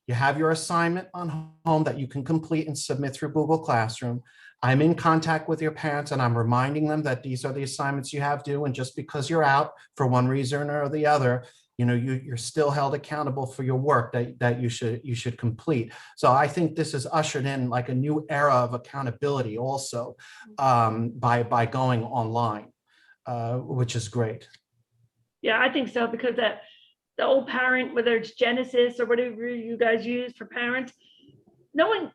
you have your assignment on home that you can complete and submit through Google Classroom. I'm in contact with your parents and I'm reminding them that these are the assignments you have due. And just because you're out for one reason or the other, you're still held accountable for your work that you should complete. So I think this has ushered in like a new era of accountability also by going online, which is great. Yeah, I think so, because the old parent, whether it's Genesis or whatever you guys use for parents,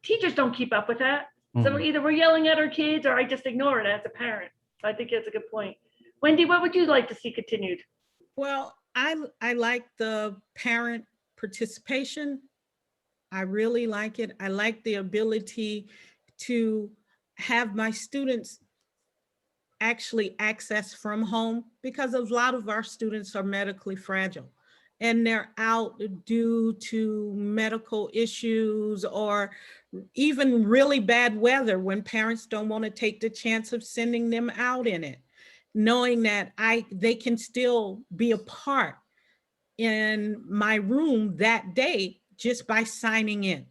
teachers don't keep up with that. So either we're yelling at our kids or I just ignore it as a parent. So I think that's a good point. Wendy, what would you like to see continued? Well, I like the parent participation. I really like it. I like the ability to have my students actually access from home, because a lot of our students are medically fragile and they're out due to medical issues or even really bad weather when parents don't want to take the chance of sending them out in it, knowing that they can still be a part in my room that day just by signing in.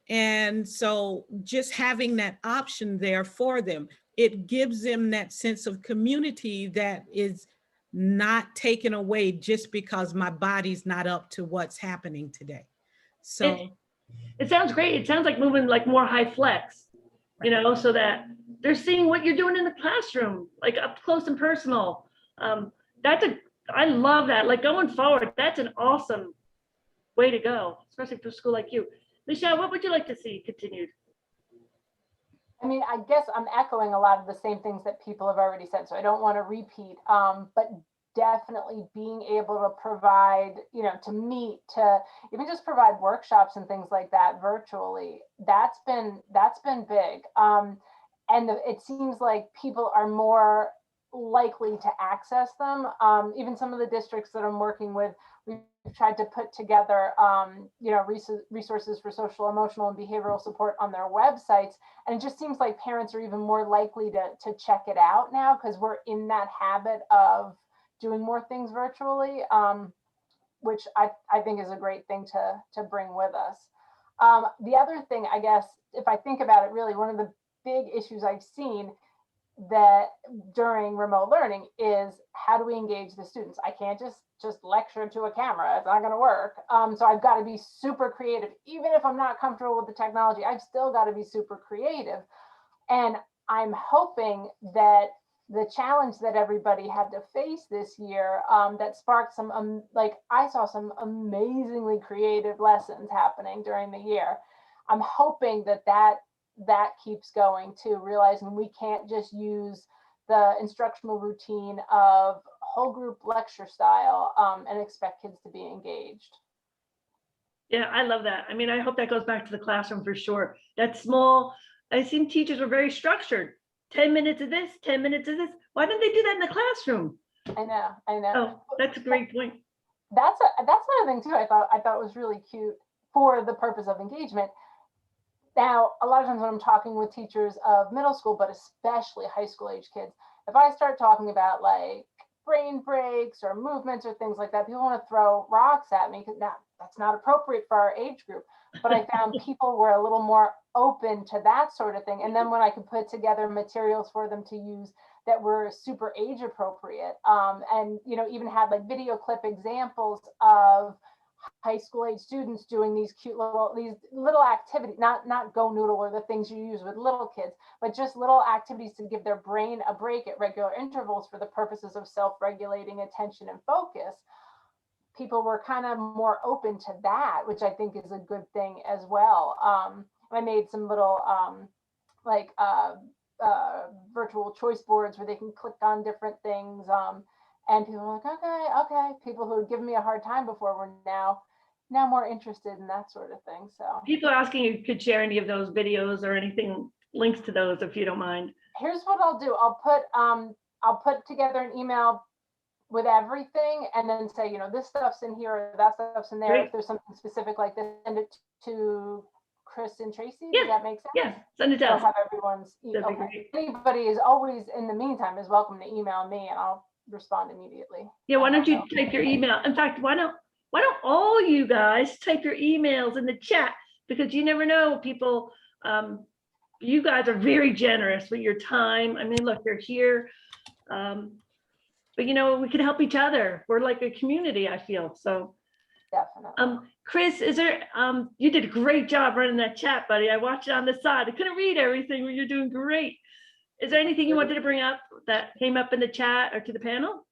And so just having that option there for them, it gives them that sense of community that is not taken away just because my body's not up to what's happening today. So it sounds great. It sounds like moving like more high flex, so that they're seeing what you're doing in the classroom, like up close and personal. I love that. Like going forward, that's an awesome way to go, especially for a school like you. Michelle, what would you like to see continued? I mean, I guess I'm echoing a lot of the same things that people have already said, so I don't want to repeat, but definitely being able to provide, to meet, to even just provide workshops and things like that virtually, that's been big. And it seems like people are more likely to access them. Even some of the districts that I'm working with, we've tried to put together, resources for social, emotional, and behavioral support on their websites. And it just seems like parents are even more likely to check it out now, because we're in that habit of doing more things virtually, which I think is a great thing to bring with us. The other thing, I guess, if I think about it, really, one of the big issues I've seen that during remote learning is, how do we engage the students? I can't just lecture to a camera. It's not going to work. So I've got to be super creative. Even if I'm not comfortable with the technology, I've still got to be super creative. And I'm hoping that the challenge that everybody had to face this year, that sparked some, I saw some amazingly creative lessons happening during the year. I'm hoping that keeps going too, realizing we can't just use the instructional routine of whole group lecture style and expect kids to be engaged. Yeah, I love that. I mean, I hope that goes back to the classroom for sure. That small, I seem teachers were very structured. 10 minutes of this, 10 minutes of this. Why didn't they do that in the classroom? I know. Oh, that's a great point. That's another thing too. I thought was really cute for the purpose of engagement. Now, a lot of times when I'm talking with teachers of middle school, but especially high school age kids, if I start talking about like brain breaks or movements or things like that, people want to throw rocks at me, because that's not appropriate for our age group. But I found people were a little more open to that sort of thing. And then when I could put together materials for them to use that were super age appropriate, and even had like video clip examples of high school age students doing these cute little activities, not Go Noodle or the things you use with little kids, but just little activities to give their brain a break at regular intervals for the purposes of self-regulating attention and focus. People were kind of more open to that, which I think is a good thing as well. I made some little virtual choice boards where they can click on different things. And people were like, okay. People who had given me a hard time before were now more interested in that sort of thing. So people are asking if you could share any of those videos or anything, links to those, if you don't mind. Here's what I'll do. I'll put together an email with everything, and then say, this stuff's in here, or that stuff's in there. Great. If there's something specific like this, send it to Chris and Tracy. Yeah. Does that make sense? Yeah, send it to I'll us. have everyone's That'd be okay. great. Anybody is always, in the meantime, is welcome to email me, and I'll respond immediately. Yeah, why don't you type your email? In fact, why don't all you guys type your emails in the chat, because you never know, people, you guys are very generous with your time. I mean, look, you're here. But we can help each other. We're like a community, I feel. So Definitely. Chris, is there, you did a great job running that chat, buddy. I watched it on the side. I couldn't read everything, but you're doing great. Is there anything you wanted to bring up that came up in the chat or to the panel?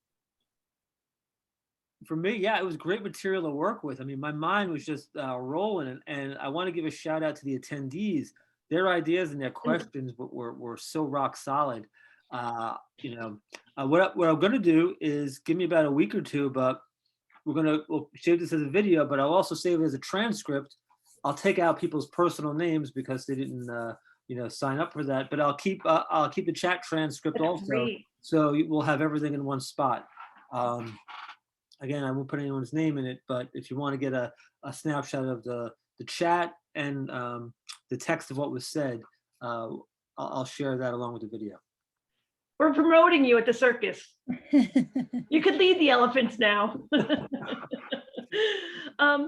For me, yeah, it was great material to work with. I mean, my mind was just rolling, and I want to give a shout out to the attendees. Their ideas and their questions were so rock solid. What I'm going to do is give me about a week or two, but we'll save this as a video, but I'll also save it as a transcript. I'll take out people's personal names because they didn't sign up for that, but I'll keep the chat transcript That's also. great. So we'll have everything in one spot. Again, I won't put anyone's name in it, but if you want to get a snapshot of the chat and the text of what was said, I'll share that along with the video. We're promoting you at the circus. You could lead the elephants now.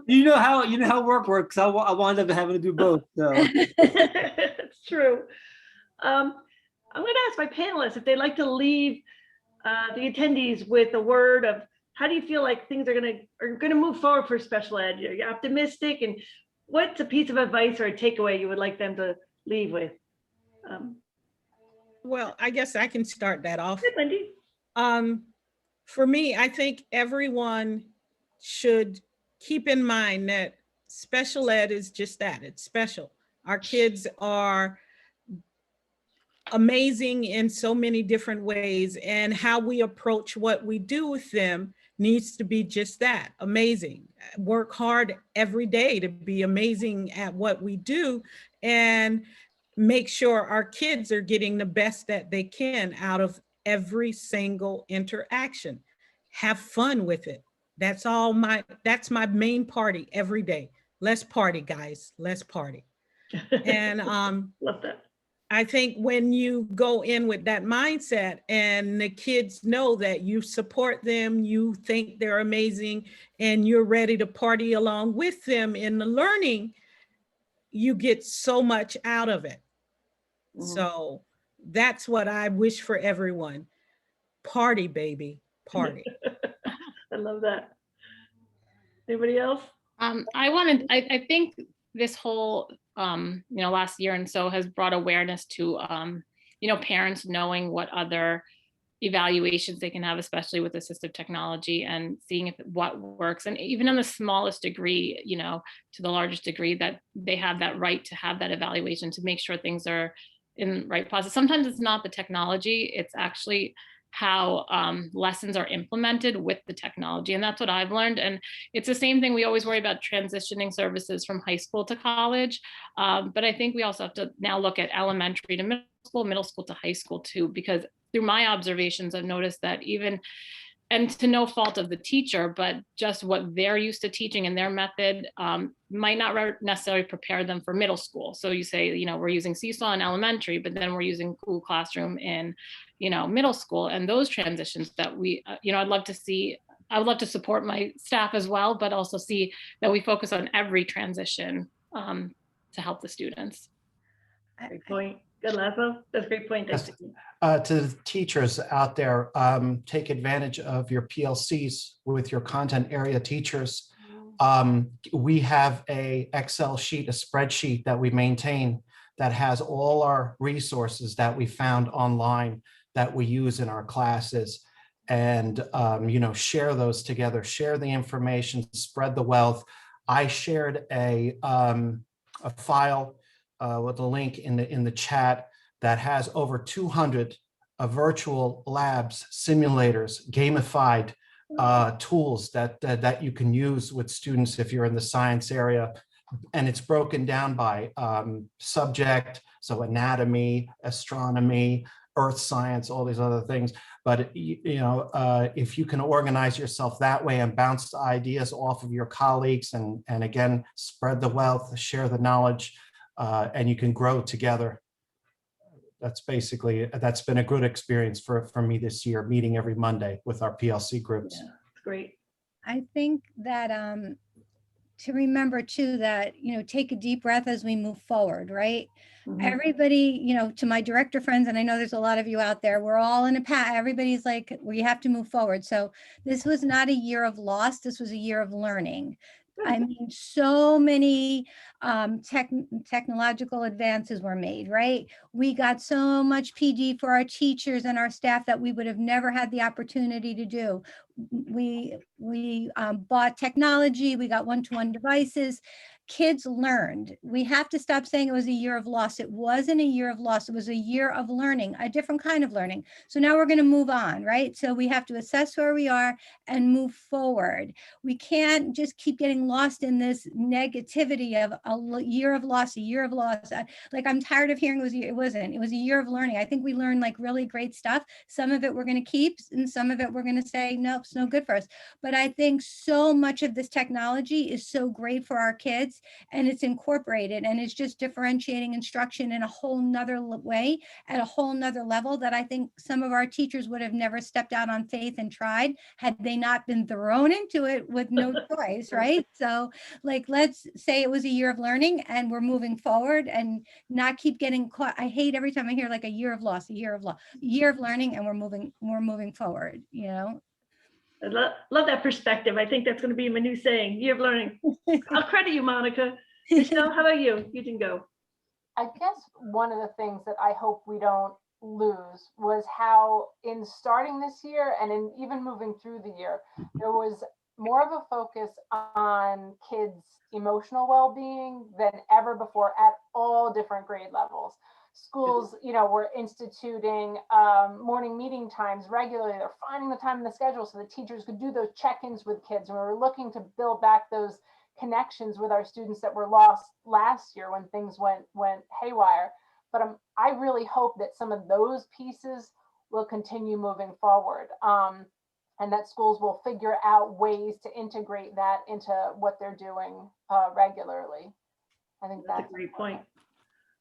You know how work works. I wound up having to do both. So. It's true. I'm going to ask my panelists if they'd like to leave the attendees with a word of how do you feel like things are going to move forward for special ed? You're optimistic, and what's a piece of advice or a takeaway you would like them to leave with? Well, I guess I can start that off. Good, Wendy. For me, I think everyone should keep in mind that special ed is just that, it's special. Our kids are amazing in so many different ways, and how we approach what we do with them needs to be just that, amazing. Work hard every day to be amazing at what we do, and make sure our kids are getting the best that they can out of every single interaction. Have fun with it. That's my main party every day. Let's party, guys. Let's party. And Love that. I think when you go in with that mindset and the kids know that you support them, you think they're amazing, and you're ready to party along with them in the learning, you get so much out of it. Mhm. So that's what I wish for everyone. Party, baby, party. I love that. Anybody else? I think this whole, last year and so has brought awareness to, parents knowing what other evaluations they can have, especially with assistive technology, and seeing if what works. And even on the smallest degree, to the largest degree, that they have that right to have that evaluation to make sure things are in right process. Sometimes it's not the technology, it's actually how lessons are implemented with the technology. And that's what I've learned. And it's the same thing. We always worry about transitioning services from high school to college. But I think we also have to now look at elementary to middle school to high school too, because through my observations, I've noticed that even, and to no fault of the teacher, but just what they're used to teaching and their method might not necessarily prepare them for middle school. So you say, we're using Seesaw in elementary, but then we're using Google Classroom in, middle school. And those transitions that we, I'd love to see, I would love to support my staff as well, but also see that we focus on every transition to help the students. Great point. Good, Laszlo. That's a great point. Thanks. Yes. To the teachers out there, take advantage of your PLCs with your content area teachers. We have a Excel sheet, a spreadsheet that we maintain that has all our resources that we found online that we use in our classes. And, share those together, share the information, spread the wealth. I shared a file with a link in the chat that has over 200 virtual labs, simulators, gamified tools that you can use with students if you're in the science area. And it's broken down by subject, so anatomy, astronomy, earth science, all these other things. But if you can organize yourself that way and bounce ideas off of your colleagues, and again, spread the wealth, share the knowledge, and you can grow together. That's been a good experience for me this year, meeting every Monday with our PLC groups. Yeah, it's great. I think that to remember too that, take a deep breath as we move forward, right? Mhm. Everybody, to my director friends, and I know there's a lot of you out there, we're all in a path. Everybody's like, we have to move forward. So this was not a year of loss. This was a year of learning. I mean, so many technological advances were made, right? We got so much PD for our teachers and our staff that we would have never had the opportunity to do. We bought technology, we got one-to-one devices. Kids learned. We have to stop saying it was a year of loss. It wasn't a year of loss. It was a year of learning, a different kind of learning. So now we're going to move on, right? So we have to assess where we are and move forward. We can't just keep getting lost in this negativity of a year of loss, a year of loss. Like, I'm tired of hearing it wasn't. It was a year of learning. I think we learned like really great stuff. Some of it we're going to keep, and some of it we're going to say, nope, it's no good for us. But I think so much of this technology is so great for our kids, and it's incorporated, and it's just differentiating instruction in a whole nother way, at a whole nother level, that I think some of our teachers would have never stepped out on faith and tried had they not been thrown into it with no choice, right? So like, let's say it was a year of learning and we're moving forward, and not keep getting caught. I hate every time I hear like a year of loss, a year of loss, year of learning, and we're moving forward, I love that perspective. I think that's going to be my new saying, year of learning. I'll credit you, Monica. Michelle, how about you? You can go. I guess one of the things that I hope we don't lose was how, in starting this year and in even moving through the year, there was more of a focus on kids' emotional well-being than ever before at all different grade levels. Schools, were instituting morning meeting times regularly. They're finding the time in the schedule so that teachers could do those check-ins with kids. And we were looking to build back those connections with our students that were lost last year when things went haywire. But I really hope that some of those pieces will continue moving forward. And that schools will figure out ways to integrate that into what they're doing regularly. I think That's a great point.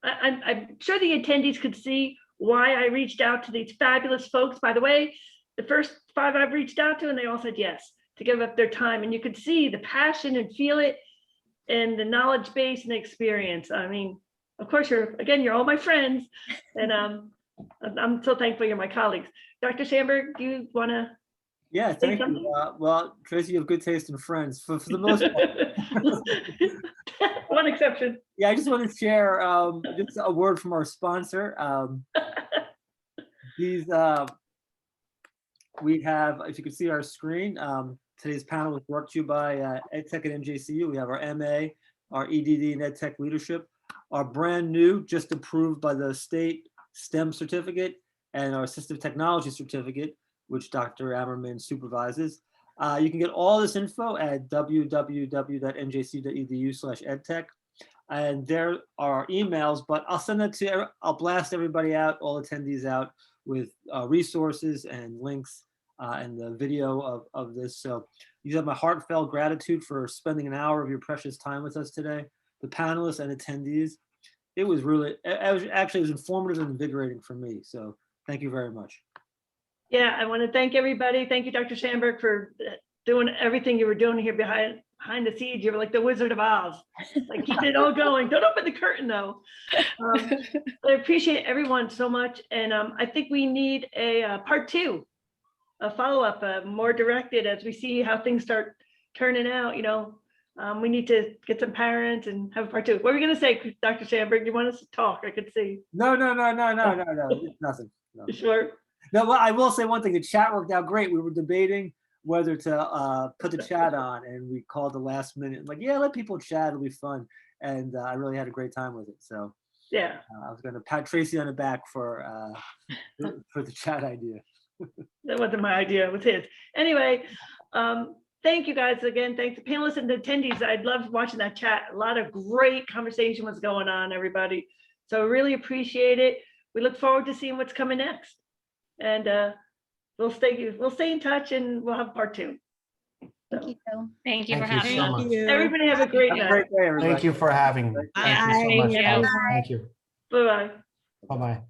I'm sure the attendees could see why I reached out to these fabulous folks. By the way, the first 5 I've reached out to, and they all said yes to give up their time. And you could see the passion and feel it, and the knowledge base and experience. I mean, of course, you're all my friends, and I'm so thankful you're my colleagues. Dr. Sandberg, do you want to? Yeah, Say thank you. Well, Tracy, you have good taste in friends for the most part. One exception. Yeah, I just want to share just a word from our sponsor. We have, if you can see our screen, today's panel was brought to you by EdTech at MJCU. We have our MA, our EDD and EdTech leadership, our brand new, just approved by the state STEM certificate, and our assistive technology certificate, which Dr. Ammerman supervises. You can get all this info at www.njcu.edu/edtech. And there are emails, but I'll blast everybody out, all attendees out with resources and links and the video of this. So you have my heartfelt gratitude for spending an hour of your precious time with us today. The panelists and attendees, it was informative and invigorating for me. So thank you very much. Yeah, I want to thank everybody. Thank you, Dr. Sandberg, for doing everything you were doing here behind the scenes. You were like the Wizard of Oz, like keeping it all going. Don't open the curtain though. I appreciate everyone so much. And I think we need a part 2, a follow-up, more directed as we see how things start turning out. We need to get some parents and have a part 2. What were we going to say, Dr. Sandberg? You want us to talk? I could see. No, nothing. No. Sure. No, well, I will say one thing. The chat worked out great. We were debating whether to put the chat on, and we called the last minute. Like, yeah, let people chat. It'll be fun. And I really had a great time with it. So yeah, I was going to pat Tracy on the back for the chat idea. That wasn't my idea. It was his. Anyway, thank you guys again. Thanks to panelists and attendees. I loved watching that chat. A lot of great conversation was going on, everybody. So really appreciate it. We look forward to seeing what's coming next. And we'll stay in touch, and we'll have part 2. Thank you. Thank you for Thank you having so us. much. Everybody have a great Have a night. great day, everybody. Thank you for having me. Thank you so much. Bye. Thank you. Bye-bye. Bye-bye.